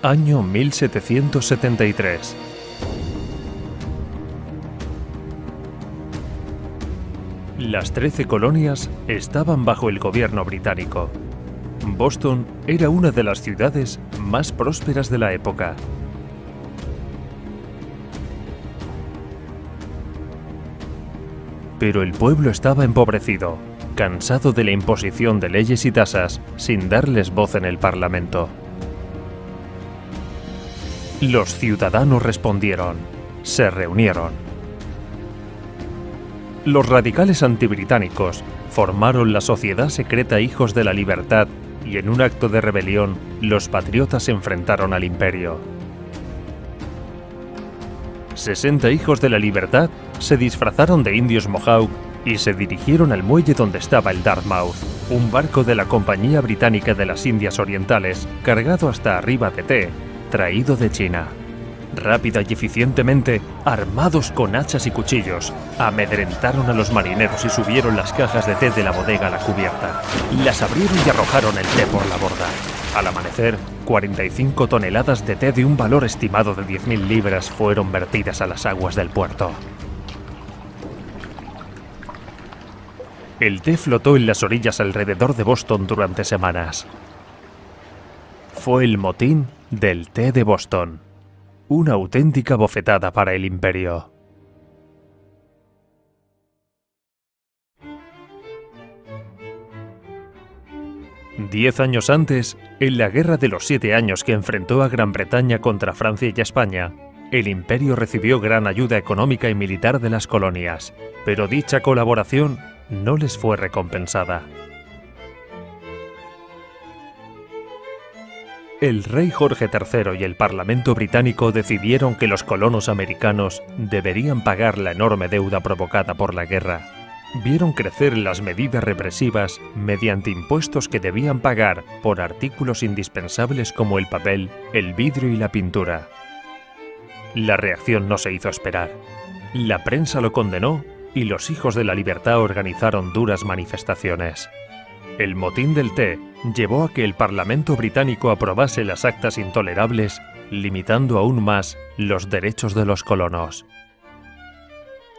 Año 1773. Las 13 colonias estaban bajo el gobierno británico. Boston era una de las ciudades más prósperas de la época. Pero el pueblo estaba empobrecido, cansado de la imposición de leyes y tasas sin darles voz en el Parlamento. Los ciudadanos respondieron, se reunieron. Los radicales antibritánicos formaron la sociedad secreta Hijos de la Libertad y en un acto de rebelión los patriotas se enfrentaron al imperio. 60 Hijos de la Libertad se disfrazaron de indios Mohawk y se dirigieron al muelle donde estaba el Dartmouth, un barco de la Compañía Británica de las Indias Orientales cargado hasta arriba de té, traído de China. Rápida y eficientemente, armados con hachas y cuchillos, amedrentaron a los marineros y subieron las cajas de té de la bodega a la cubierta. Las abrieron y arrojaron el té por la borda. Al amanecer, 45 toneladas de té de un valor estimado de 10.000 libras fueron vertidas a las aguas del puerto. El té flotó en las orillas alrededor de Boston durante semanas. Fue el motín del té de Boston. Una auténtica bofetada para el imperio. Diez años antes, en la Guerra de los 7 años que enfrentó a Gran Bretaña contra Francia y España, el imperio recibió gran ayuda económica y militar de las colonias, pero dicha colaboración no les fue recompensada. El rey Jorge III y el Parlamento británico decidieron que los colonos americanos deberían pagar la enorme deuda provocada por la guerra. Vieron crecer las medidas represivas mediante impuestos que debían pagar por artículos indispensables como el papel, el vidrio y la pintura. La reacción no se hizo esperar. La prensa lo condenó y los Hijos de la Libertad organizaron duras manifestaciones. El motín del té llevó a que el Parlamento británico aprobase las actas intolerables, limitando aún más los derechos de los colonos.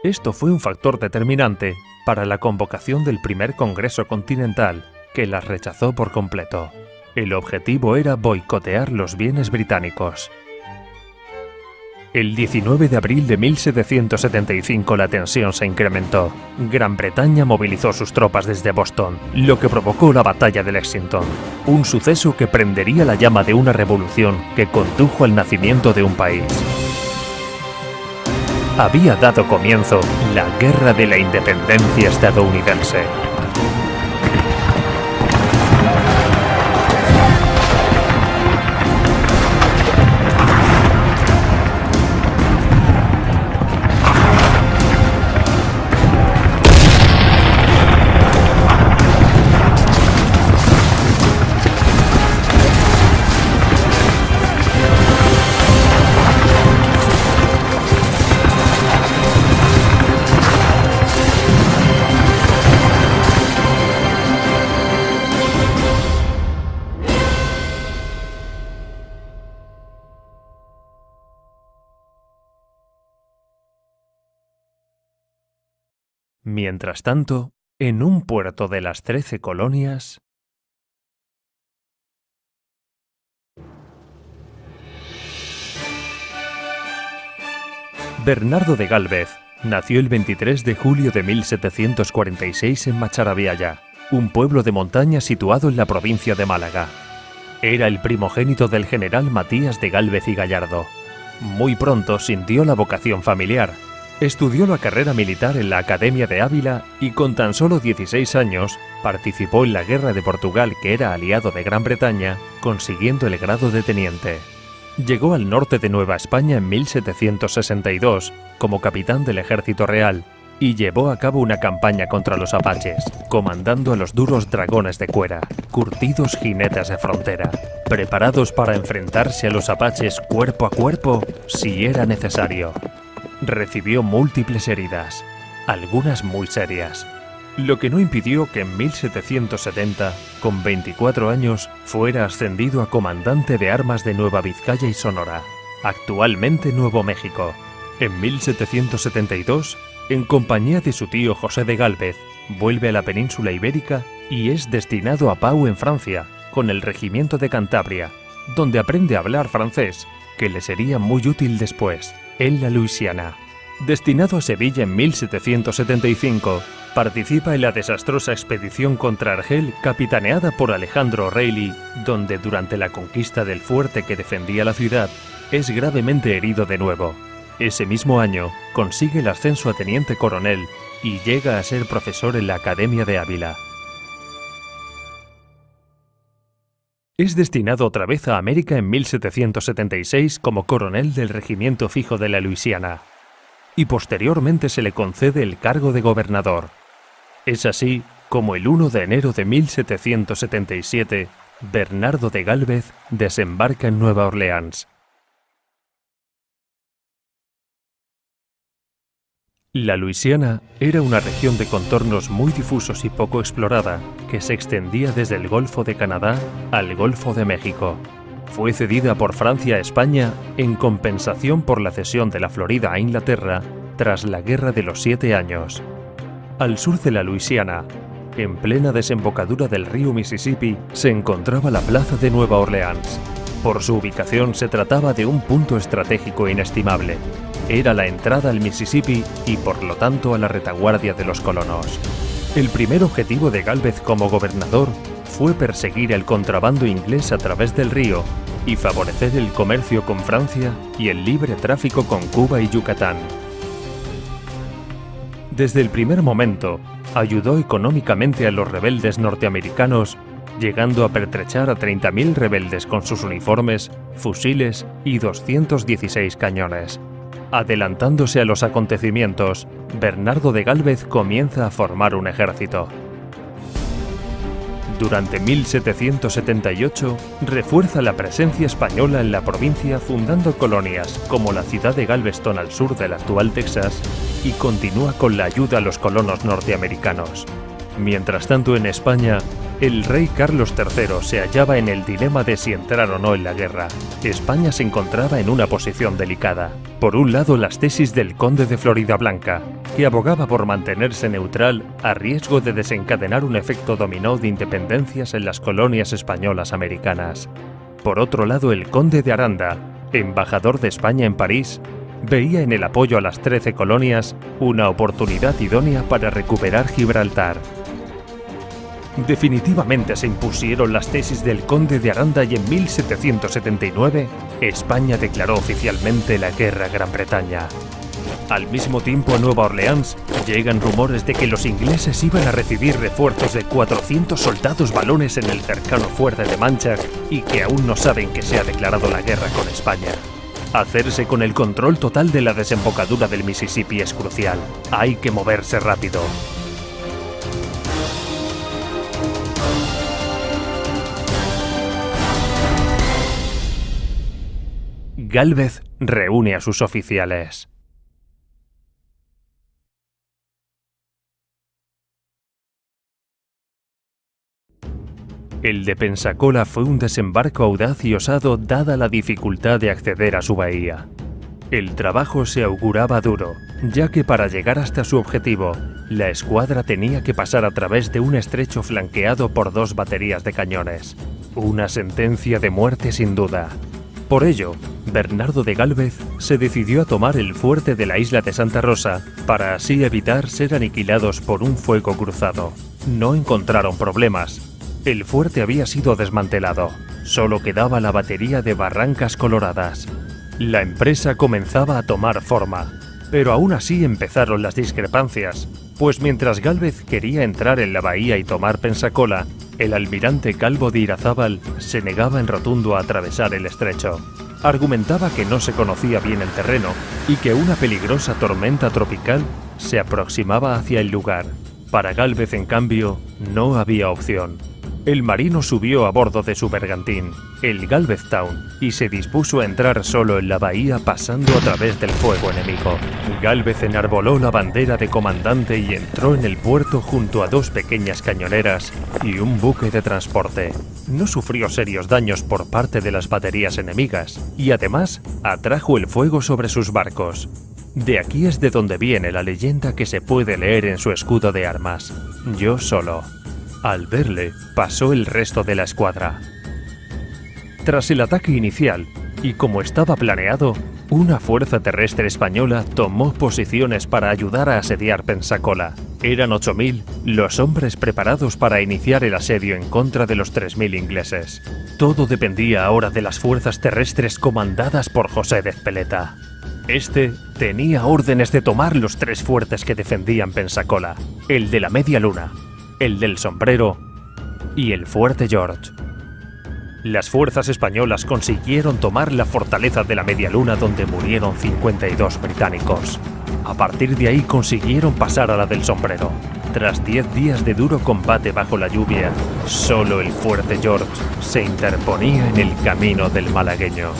Esto fue un factor determinante para la convocación del primer Congreso Continental, que las rechazó por completo. El objetivo era boicotear los bienes británicos. El 19 de abril de 1775 la tensión se incrementó. Gran Bretaña movilizó sus tropas desde Boston, lo que provocó la batalla de Lexington, un suceso que prendería la llama de una revolución que condujo al nacimiento de un país. Había dado comienzo la Guerra de la Independencia estadounidense. Mientras tanto, en un puerto de las 13 colonias, Bernardo de Gálvez nació el 23 de julio de 1746 en Macharabiaya, un pueblo de montaña situado en la provincia de Málaga. Era el primogénito del general Matías de Gálvez y Gallardo. Muy pronto sintió la vocación familiar. Estudió la carrera militar en la Academia de Ávila y con tan solo 16 años participó en la Guerra de Portugal, que era aliado de Gran Bretaña, consiguiendo el grado de teniente. Llegó al norte de Nueva España en 1762 como capitán del Ejército Real y llevó a cabo una campaña contra los apaches, comandando a los duros dragones de cuera, curtidos jinetes de frontera, preparados para enfrentarse a los apaches cuerpo a cuerpo si era necesario. Recibió múltiples heridas, algunas muy serias. lo que no impidió que en 1770, con 24 años, fuera ascendido a comandante de armas de Nueva Vizcaya y Sonora, actualmente Nuevo México. En 1772, en compañía de su tío José de Gálvez, vuelve a la península ibérica y es destinado a Pau en Francia, con el regimiento de Cantabria, donde aprende a hablar francés, que le sería muy útil después, en la Luisiana. Destinado a Sevilla en 1775, participa en la desastrosa expedición contra Argel capitaneada por Alejandro Reilly, donde durante la conquista del fuerte que defendía la ciudad, es gravemente herido de nuevo. Ese mismo año, consigue el ascenso a teniente coronel y llega a ser profesor en la Academia de Ávila. Es destinado otra vez a América en 1776 como coronel del Regimiento Fijo de la Luisiana, y posteriormente se le concede el cargo de gobernador. Es así como el 1 de enero de 1777, Bernardo de Gálvez desembarca en Nueva Orleans. La Luisiana era una región de contornos muy difusos y poco explorada, que se extendía desde el Golfo de Canadá al Golfo de México. Fue cedida por Francia a España en compensación por la cesión de la Florida a Inglaterra tras la Guerra de los 7 Años. Al sur de la Luisiana, en plena desembocadura del río Mississippi, se encontraba la Plaza de Nueva Orleans. Por su ubicación se trataba de un punto estratégico inestimable. Era la entrada al Mississippi y por lo tanto a la retaguardia de los colonos. El primer objetivo de Gálvez como gobernador fue perseguir el contrabando inglés a través del río y favorecer el comercio con Francia y el libre tráfico con Cuba y Yucatán. Desde el primer momento, ayudó económicamente a los rebeldes norteamericanos, llegando a pertrechar a 30.000 rebeldes con sus uniformes, fusiles y 216 cañones. Adelantándose a los acontecimientos, Bernardo de Gálvez comienza a formar un ejército. Durante 1778, refuerza la presencia española en la provincia fundando colonias como la ciudad de Galveston al sur del actual Texas y continúa con la ayuda a los colonos norteamericanos. Mientras tanto, en España, el rey Carlos III se hallaba en el dilema de si entrar o no en la guerra. España se encontraba en una posición delicada. Por un lado, las tesis del conde de Floridablanca, que abogaba por mantenerse neutral a riesgo de desencadenar un efecto dominó de independencias en las colonias españolas americanas. Por otro lado, el conde de Aranda, embajador de España en París, veía en el apoyo a las 13 colonias una oportunidad idónea para recuperar Gibraltar. Definitivamente se impusieron las tesis del conde de Aranda y en 1779 España declaró oficialmente la guerra a Gran Bretaña. Al mismo tiempo, a Nueva Orleans llegan rumores de que los ingleses iban a recibir refuerzos de 400 soldados valones en el cercano fuerte de Manchac y que aún no saben que se ha declarado la guerra con España. Hacerse con el control total de la desembocadura del Mississippi es crucial. Hay que moverse rápido. Gálvez reúne a sus oficiales. El de Pensacola fue un desembarco audaz y osado dada la dificultad de acceder a su bahía. El trabajo se auguraba duro, ya que para llegar hasta su objetivo, la escuadra tenía que pasar a través de un estrecho flanqueado por 2 baterías de cañones. Una sentencia de muerte sin duda. Por ello, Bernardo de Gálvez se decidió a tomar el fuerte de la isla de Santa Rosa para así evitar ser aniquilados por un fuego cruzado. No encontraron problemas. El fuerte había sido desmantelado. Solo quedaba la batería de Barrancas Coloradas. La empresa comenzaba a tomar forma, pero aún así empezaron las discrepancias, pues mientras Gálvez quería entrar en la bahía y tomar Pensacola, el almirante Calvo de Irazábal se negaba en rotundo a atravesar el estrecho. Argumentaba que no se conocía bien el terreno y que una peligrosa tormenta tropical se aproximaba hacia el lugar. Para Gálvez, en cambio, no había opción. El marino subió a bordo de su bergantín, el Galveston, y se dispuso a entrar solo en la bahía pasando a través del fuego enemigo. Gálvez enarboló la bandera de comandante y entró en el puerto junto a 2 pequeñas cañoneras y un buque de transporte. No sufrió serios daños por parte de las baterías enemigas y además atrajo el fuego sobre sus barcos. De aquí es de donde viene la leyenda que se puede leer en su escudo de armas: yo solo. Al verle, pasó el resto de la escuadra. Tras el ataque inicial, y como estaba planeado, una fuerza terrestre española tomó posiciones para ayudar a asediar Pensacola. Eran 8.000 los hombres preparados para iniciar el asedio en contra de los 3.000 ingleses. Todo dependía ahora de las fuerzas terrestres comandadas por José de Ezpeleta. Este tenía órdenes de tomar los 3 fuertes que defendían Pensacola: el de la Media Luna, el del Sombrero y el Fuerte George. Las fuerzas españolas consiguieron tomar la fortaleza de la Media Luna, donde murieron 52 británicos. A partir de ahí consiguieron pasar a la del Sombrero. Tras 10 días de duro combate bajo la lluvia, solo el Fuerte George se interponía en el camino del malagueño.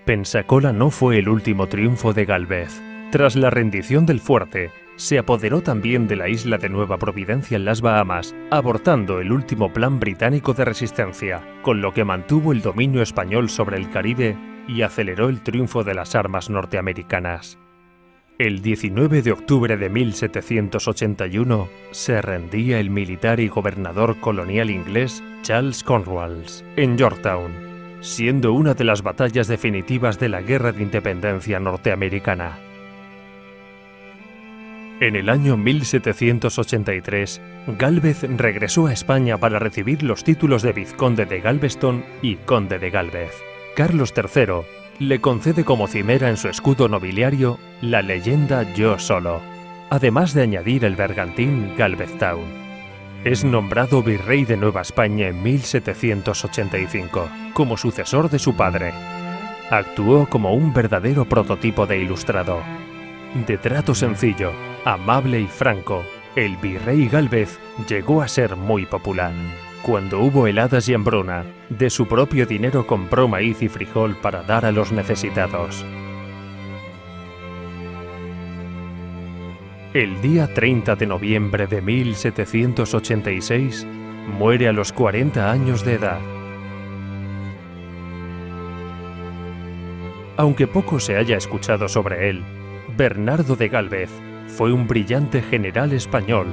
Pensacola no fue el último triunfo de Gálvez. Tras la rendición del fuerte, se apoderó también de la isla de Nueva Providencia en las Bahamas, abortando el último plan británico de resistencia, con lo que mantuvo el dominio español sobre el Caribe y aceleró el triunfo de las armas norteamericanas. El 19 de octubre de 1781 se rendía el militar y gobernador colonial inglés Charles Cornwallis en Yorktown, siendo una de las batallas definitivas de la Guerra de Independencia norteamericana. En el año 1783, Gálvez regresó a España para recibir los títulos de vizconde de Galveston y conde de Gálvez. Carlos III le concede como cimera en su escudo nobiliario la leyenda Yo Solo, además de añadir el bergantín Galveston. Es nombrado virrey de Nueva España en 1785, como sucesor de su padre. Actuó como un verdadero prototipo de ilustrado. De trato sencillo, amable y franco, el virrey Gálvez llegó a ser muy popular. Cuando hubo heladas y hambruna, de su propio dinero compró maíz y frijol para dar a los necesitados. El día 30 de noviembre de 1786 muere a los 40 años de edad. Aunque poco se haya escuchado sobre él, Bernardo de Gálvez fue un brillante general español,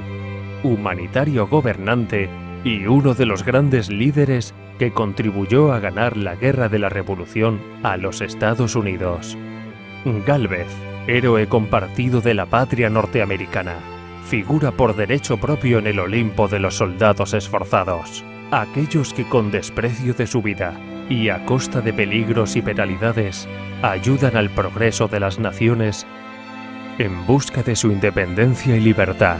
humanitario gobernante y uno de los grandes líderes que contribuyó a ganar la Guerra de la Revolución a los Estados Unidos. Gálvez, héroe compartido de la patria norteamericana, figura por derecho propio en el Olimpo de los soldados esforzados, aquellos que con desprecio de su vida y a costa de peligros y penalidades ayudan al progreso de las naciones en busca de su independencia y libertad.